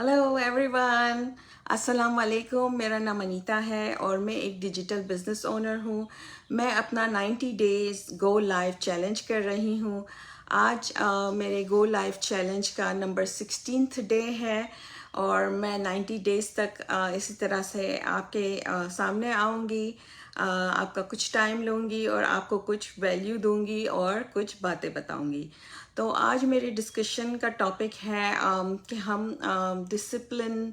Hello everyone, अस्सलाम वालेकुम। मेरा नाम अनीता है और मैं एक डिजिटल बिजनेस ओनर हूँ। मैं अपना 90 डेज़ गो लाइव चैलेंज कर रही हूँ। आज मेरे गो लाइव चैलेंज का नंबर 16th डे है और मैं 90 डेज़ तक इसी तरह से आपके सामने आऊँगी। आपका कुछ टाइम लूँगी और आपको कुछ वैल्यू दूँगी और कुछ बातें बताऊँगी। तो आज मेरे डिस्कशन का टॉपिक है कि हम डिसिप्लिन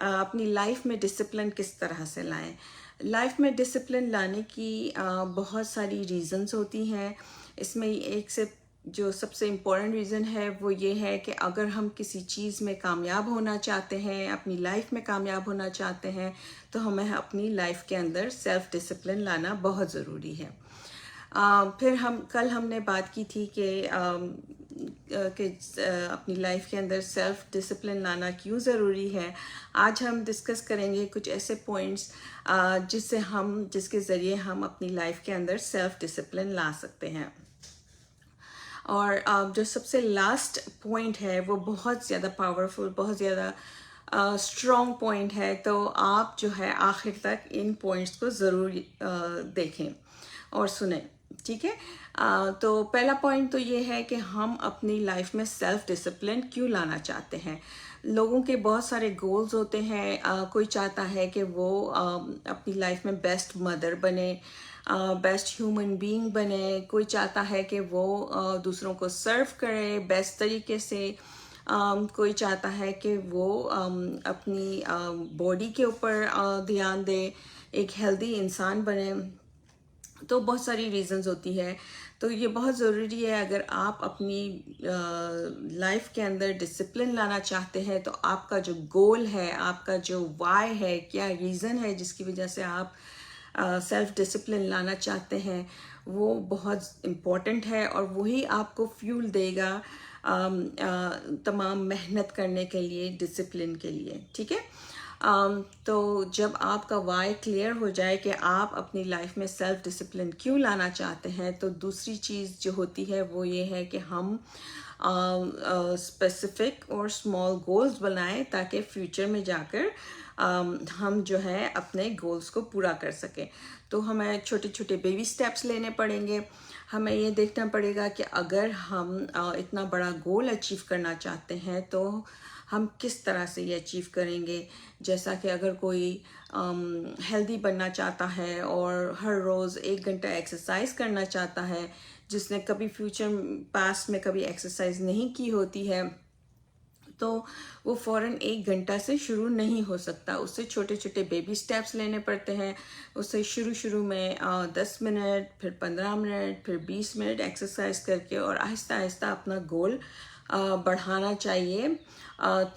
अपनी लाइफ में डिसिप्लिन किस तरह से लाएं। लाइफ में डिसिप्लिन लाने की बहुत सारी रीज़न्स होती हैं। इसमें एक से जो सबसे इम्पोर्टेंट रीज़न है वो ये है कि अगर हम किसी चीज़ में कामयाब होना चाहते हैं, अपनी लाइफ में कामयाब होना चाहते हैं, तो हमें अपनी लाइफ के अंदर सेल्फ डिसिप्लिन लाना बहुत ज़रूरी है। फिर हमने बात की थी कि अपनी लाइफ के अंदर सेल्फ डिसिप्लिन लाना क्यों ज़रूरी है। आज हम डिस्कस करेंगे कुछ ऐसे पॉइंट्स जिसके ज़रिए हम अपनी लाइफ के अंदर सेल्फ डिसिप्लिन ला सकते हैं। और जो सबसे लास्ट पॉइंट है वो बहुत ज़्यादा पावरफुल, बहुत ज़्यादा स्ट्रॉन्ग पॉइंट है। तो आप जो है आखिर तक इन पॉइंट्स को ज़रूर देखें और सुने, ठीक है। तो पहला पॉइंट तो ये है कि हम अपनी लाइफ में सेल्फ डिसिप्लिन क्यों लाना चाहते हैं। लोगों के बहुत सारे गोल्स होते हैं। कोई चाहता है कि वो अपनी लाइफ में बेस्ट मदर बने, बेस्ट ह्यूमन बीइंग बने। कोई चाहता है कि वो दूसरों को सर्व करे बेस्ट तरीके से। कोई चाहता है कि वो अपनी बॉडी के ऊपर ध्यान दे, एक हेल्दी इंसान बने। तो बहुत सारी रीज़न्स होती है। तो ये बहुत ज़रूरी है, अगर आप अपनी लाइफ के अंदर डिसिप्लिन लाना चाहते हैं तो आपका जो गोल है, आपका जो वाई है, क्या रीज़न है जिसकी वजह से आप सेल्फ डिसिप्लिन लाना चाहते हैं, वो बहुत इम्पॉर्टेंट है और वही आपको फ्यूल देगा तमाम मेहनत करने के लिए, डिसिप्लिन के लिए, ठीक है। तो जब आपका वाई क्लियर हो जाए कि आप अपनी लाइफ में सेल्फ डिसिप्लिन क्यों लाना चाहते हैं, तो दूसरी चीज़ जो होती है वो ये है कि हम स्पेसिफिक और स्मॉल गोल्स बनाएं ताकि फ्यूचर में जाकर हम जो है अपने गोल्स को पूरा कर सकें। तो हमें छोटे छोटे बेबी स्टेप्स लेने पड़ेंगे। हमें ये देखना पड़ेगा कि अगर हम इतना बड़ा गोल अचीव करना चाहते हैं तो हम किस तरह से ये अचीव करेंगे। जैसा कि अगर कोई हेल्दी बनना चाहता है और हर रोज़ 1 घंटा एक्सरसाइज करना चाहता है, जिसने कभी पास्ट में कभी एक्सरसाइज नहीं की होती है, तो वो फ़ौरन 1 घंटा से शुरू नहीं हो सकता। उससे छोटे छोटे बेबी स्टेप्स लेने पड़ते हैं। उससे शुरू में 10 मिनट, फिर 15 मिनट, फिर 20 मिनट एक्सरसाइज करके और आहिस्ता आहिस्ता अपना गोल बढ़ाना चाहिए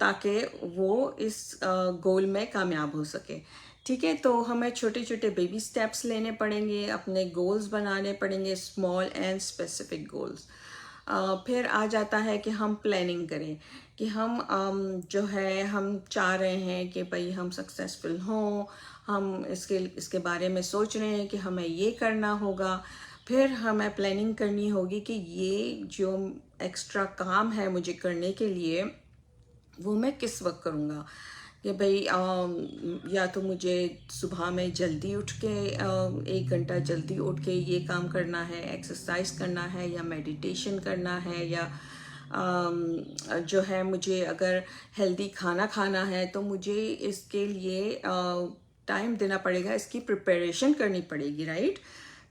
ताकि वो इस गोल में कामयाब हो सके, ठीक है। तो हमें छोटे छोटे बेबी स्टेप्स लेने पड़ेंगे, अपने गोल्स बनाने पड़ेंगे, स्मॉल एंड स्पेसिफिक गोल्स। फिर आ जाता है कि हम प्लानिंग करें कि हम जो है हम चाह रहे हैं कि भाई हम सक्सेसफुल हों, हम इसके बारे में सोच रहे हैं कि हमें ये करना होगा। फिर हमें प्लानिंग करनी होगी कि ये जो एक्स्ट्रा काम है मुझे करने के लिए, वो मैं किस वक्त करूँगा। कि भाई या तो मुझे सुबह में जल्दी उठ के 1 घंटा जल्दी उठ के ये काम करना है, एक्सरसाइज करना है या मेडिटेशन करना है, या जो है मुझे अगर हेल्दी खाना खाना है तो मुझे इसके लिए टाइम देना पड़ेगा, इसकी प्रिपरेशन करनी पड़ेगी, राइट।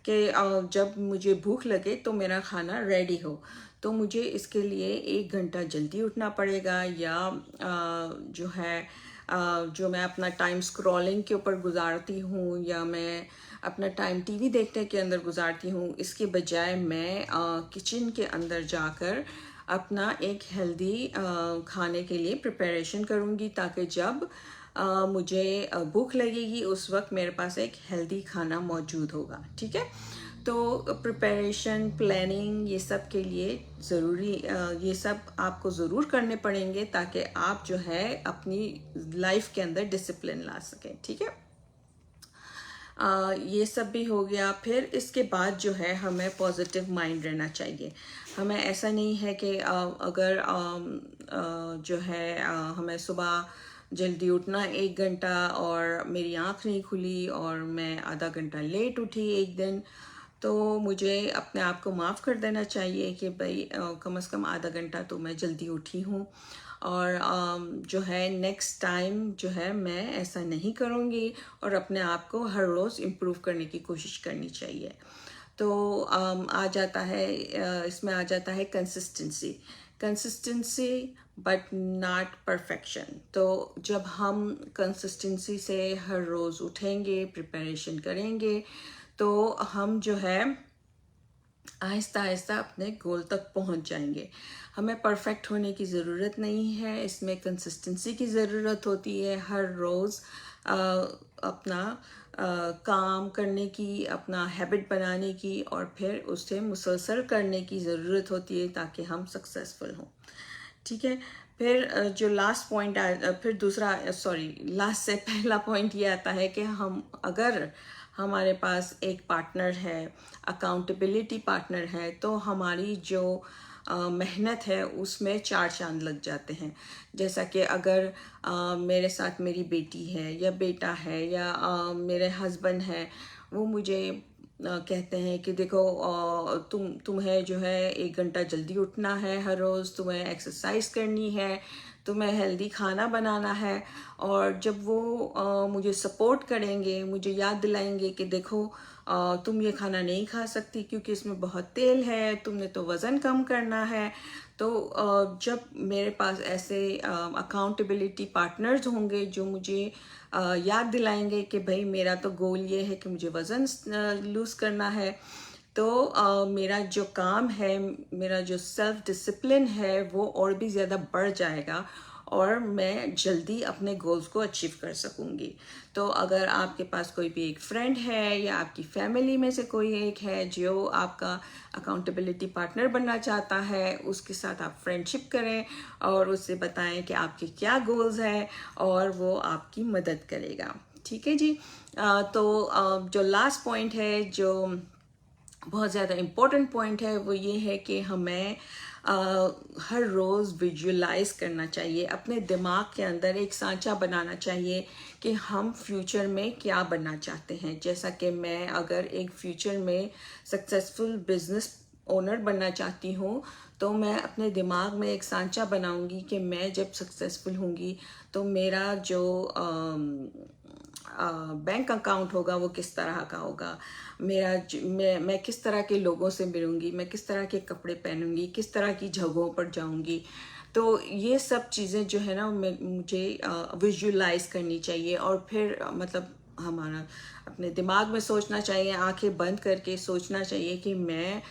कि जब मुझे भूख लगे तो मेरा खाना रेडी हो, तो मुझे इसके लिए 1 घंटा जल्दी उठना पड़ेगा। या जो है जो मैं अपना टाइम स्क्रॉलिंग के ऊपर गुजारती हूँ या मैं अपना टाइम टीवी देखने के अंदर गुजारती हूँ, इसके बजाय मैं किचन के अंदर जाकर अपना एक हेल्दी खाने के लिए प्रिपरेशन करूँगी, ताकि जब मुझे भूख लगेगी उस वक्त मेरे पास एक हेल्दी खाना मौजूद होगा, ठीक है। तो प्रिपरेशन, प्लानिंग, ये सब के लिए ज़रूरी ये सब आपको ज़रूर करने पड़ेंगे ताकि आप जो है अपनी लाइफ के अंदर डिसिप्लिन ला सकें, ठीक है। ये सब भी हो गया। फिर इसके बाद जो है हमें पॉजिटिव माइंड रहना चाहिए। हमें ऐसा नहीं है कि अगर जो है हमें सुबह जल्दी उठना 1 घंटा, और मेरी आँख नहीं खुली और मैं आधा घंटा लेट उठी एक दिन, तो मुझे अपने आप को माफ़ कर देना चाहिए कि भाई कम से कम आधा घंटा तो मैं जल्दी उठी हूँ। और जो है नेक्स्ट टाइम जो है मैं ऐसा नहीं करूँगी, और अपने आप को हर रोज़ इम्प्रूव करने की कोशिश करनी चाहिए। तो आ जाता है इसमें आ जाता है consistency. Consistency but not perfection. तो जब हम कंसिस्टेंसी से हर रोज़ उठेंगे, प्रिपरेशन करेंगे, तो हम जो है आहिस्ता आहिस्ता अपने गोल तक पहुंच जाएंगे। हमें परफेक्ट होने की ज़रूरत नहीं है, इसमें कंसिस्टेंसी की ज़रूरत होती है। हर रोज़ अपना काम करने की, अपना हैबिट बनाने की, और फिर उसे मुसलसल करने की ज़रूरत होती है ताकि हम सक्सेसफुल हों। ठीक है। फिर जो लास्ट पॉइंट फिर दूसरा लास्ट से पहला पॉइंट ये आता है कि हम अगर हमारे पास एक पार्टनर है, अकाउंटेबिलिटी पार्टनर है, तो हमारी जो मेहनत है उसमें 4 चांद लग जाते हैं। जैसा कि अगर मेरे साथ मेरी बेटी है या बेटा है या मेरे हस्बैंड है, वो मुझे कहते हैं कि देखो तुम्हें जो है 1 घंटा जल्दी उठना है, हर रोज़ तुम्हें एक्सरसाइज करनी है, तुम्हें हेल्दी खाना बनाना है। और जब वो मुझे सपोर्ट करेंगे, मुझे याद दिलाएंगे कि देखो तुम ये खाना नहीं खा सकती क्योंकि इसमें बहुत तेल है, तुमने तो वज़न कम करना है। तो जब मेरे पास ऐसे अकाउंटेबिलिटी पार्टनर्स होंगे जो मुझे याद दिलाएंगे कि भाई मेरा तो गोल ये है कि मुझे वज़न लूज़ करना है, तो मेरा जो काम है, मेरा जो सेल्फ डिसिप्लिन है, वो और भी ज़्यादा बढ़ जाएगा और मैं जल्दी अपने गोल्स को अचीव कर सकूंगी। तो अगर आपके पास कोई भी एक फ्रेंड है या आपकी फैमिली में से कोई एक है जो आपका अकाउंटेबिलिटी पार्टनर बनना चाहता है, उसके साथ आप फ्रेंडशिप करें और उससे बताएं कि आपके क्या गोल्स हैं, और वो आपकी मदद करेगा। ठीक है जी। तो जो लास्ट पॉइंट है, जो बहुत ज़्यादा इम्पोर्टेंट पॉइंट है, वो ये है कि हमें हर रोज़ विजुअलाइज करना चाहिए। अपने दिमाग के अंदर एक सांचा बनाना चाहिए कि हम फ्यूचर में क्या बनना चाहते हैं। जैसा कि मैं अगर एक फ्यूचर में सक्सेसफुल बिजनेस ओनर बनना चाहती हूँ, तो मैं अपने दिमाग में एक सांचा बनाऊंगी कि मैं जब सक्सेसफुल होंगी तो मेरा जो बैंक अकाउंट होगा वो किस तरह का होगा, मैं किस तरह के लोगों से मिलूंगी, मैं किस तरह के कपड़े पहनूंगी, किस तरह की जगहों पर जाऊंगी। तो ये सब चीज़ें जो है ना मुझे विजुअलाइज करनी चाहिए। और फिर मतलब हमारा अपने दिमाग में सोचना चाहिए, आंखें बंद करके सोचना चाहिए कि मैं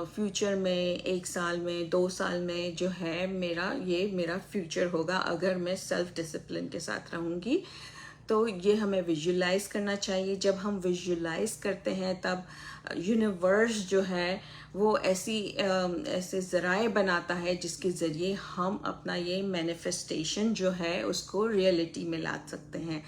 फ्यूचर में 1 साल में 2 साल में जो है मेरा फ्यूचर होगा अगर मैं सेल्फ डिसिप्लिन के साथ रहूँगी। तो ये हमें विजुअलाइज करना चाहिए। जब हम विजुअलाइज करते हैं तब यूनिवर्स जो है वो ऐसे ज़राए बनाता है जिसके ज़रिए हम अपना ये मैनिफेस्टेशन जो है उसको रियलिटी में ला सकते हैं।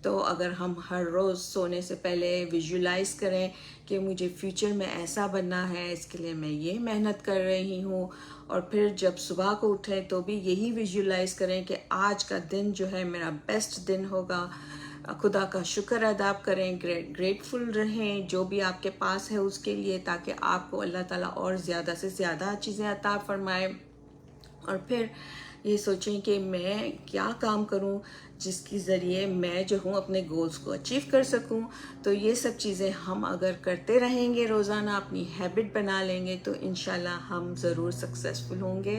तो अगर हम हर रोज़ सोने से पहले विजुअलाइज करें कि मुझे फ्यूचर में ऐसा बनना है, इसके लिए मैं ये मेहनत कर रही हूँ, और फिर जब सुबह को उठें तो भी यही विजुअलाइज करें कि आज का दिन जो है मेरा बेस्ट दिन होगा, खुदा का शुक्र अदा करें, ग्रेटफुल रहें जो भी आपके पास है उसके लिए, ताकि आपको अल्लाह ताला और ज़्यादा से ज़्यादा चीज़ें अता फरमाए। और फिर ये सोचें कि मैं क्या काम करूं जिसके ज़रिए मैं जो हूँ अपने गोल्स को अचीव कर सकूं। तो ये सब चीज़ें हम अगर करते रहेंगे, रोज़ाना अपनी हैबिट बना लेंगे, तो इंशाल्लाह हम ज़रूर सक्सेसफुल होंगे।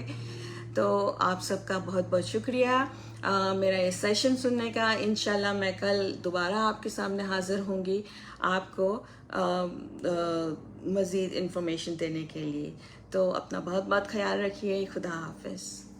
तो आप सबका बहुत बहुत शुक्रिया मेरा ये सेशन सुनने का। इंशाल्लाह मैं कल दोबारा आपके सामने हाज़िर होंगी आपको मज़ीद इन्फॉर्मेशन देने के लिए। तो अपना बहुत बहुत ख्याल रखिए। खुदा हाफिज़।